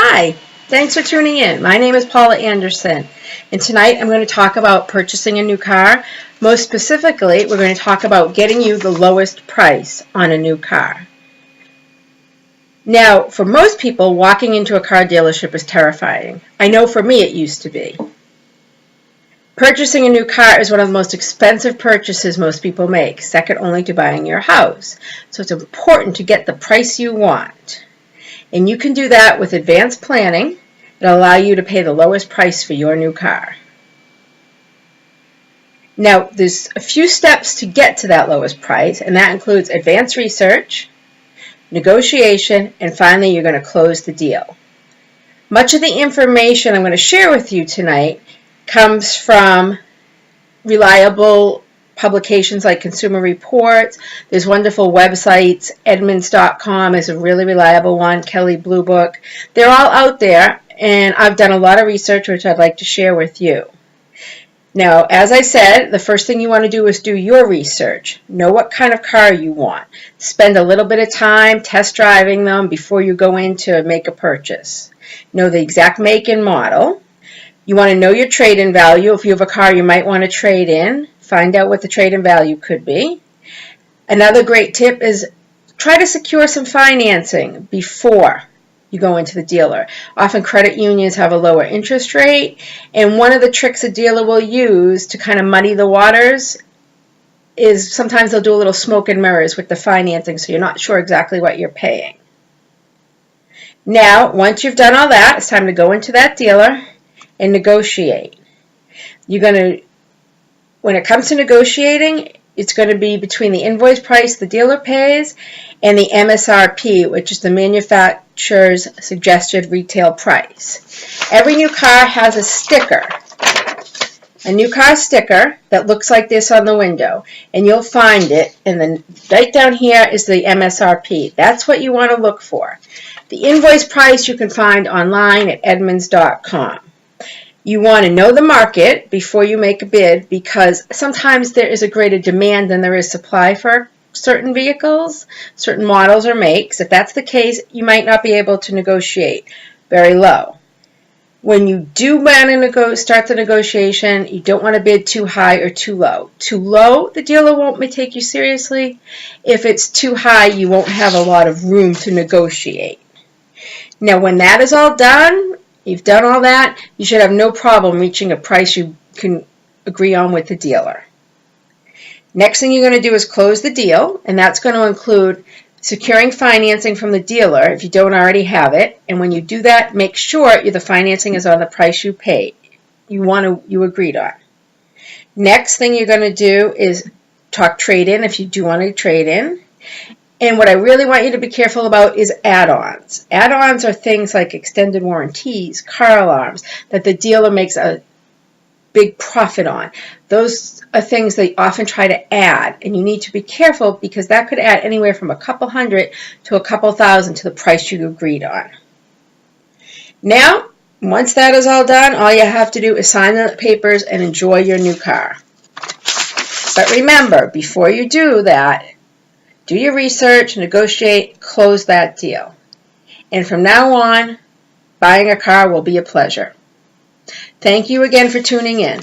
Hi, thanks for tuning in. My name is Paula Anderson, and tonight I'm going to talk about purchasing a new car. Most specifically, we're going to talk about getting you the lowest price on a new car. Now, for most people, walking into a car dealership is terrifying. I know for me it used to be. Purchasing a new car is one of the most expensive purchases most people make, second only to buying your house. So it's important to get the price you want. And you can do that with advanced planning that allow you to pay the lowest price for your new car. Now, there's a few steps to get to that lowest price, and that includes advanced research, negotiation, and finally you're going to close the deal. Much of the information I'm going to share with you tonight comes from reliable publications like Consumer Reports. There's wonderful websites. Edmunds.com is a really reliable one. Kelley Blue Book. They're all out there, and I've done a lot of research which I'd like to share with you. Now, as I said, the first thing you want to do is do your research. Know what kind of car you want. Spend a little bit of time test driving them before you go in to make a purchase. Know the exact make and model. You want to know your trade-in value. If you have a car you might want to trade in, find out what the trade-in value could be. Another great tip is try to secure some financing before you go into the dealer. Often credit unions have a lower interest rate, and one of the tricks a dealer will use to kind of muddy the waters is sometimes they'll do a little smoke and mirrors with the financing so you're not sure exactly what you're paying. Now, once you've done all that, it's time to go into that dealer and negotiate. When it comes to negotiating, it's going to be between the invoice price the dealer pays and the MSRP, which is the manufacturer's suggested retail price. Every new car has a sticker, a new car sticker that looks like this on the window, and you'll find it, and then right down here is the MSRP. That's what you want to look for. The invoice price you can find online at Edmunds.com. You want to know the market before you make a bid because sometimes there is a greater demand than there is supply for certain vehicles, certain models or makes. If that's the case, you might not be able to negotiate very low. When you do want to start the negotiation, you don't want to bid too high or too low. Too low, the dealer won't take you seriously. If it's too high, you won't have a lot of room to negotiate. Now, when that is all done, you've done all that, you should have no problem reaching a price you can agree on with the dealer. Next thing you're going to do is close the deal, and that's going to include securing financing from the dealer if you don't already have it. And when you do that, make sure the financing is on the price you paid, you agreed on. Next thing you're going to do is talk trade-in if you do want to trade in. And what I really want you to be careful about is add-ons. Add-ons are things like extended warranties, car alarms, that the dealer makes a big profit on. Those are things they often try to add, and you need to be careful because that could add anywhere from a couple hundred to a couple thousand to the price you agreed on. Now, once that is all done, all you have to do is sign the papers and enjoy your new car. But remember, before you do that, do your research, negotiate, close that deal. And from now on, buying a car will be a pleasure. Thank you again for tuning in.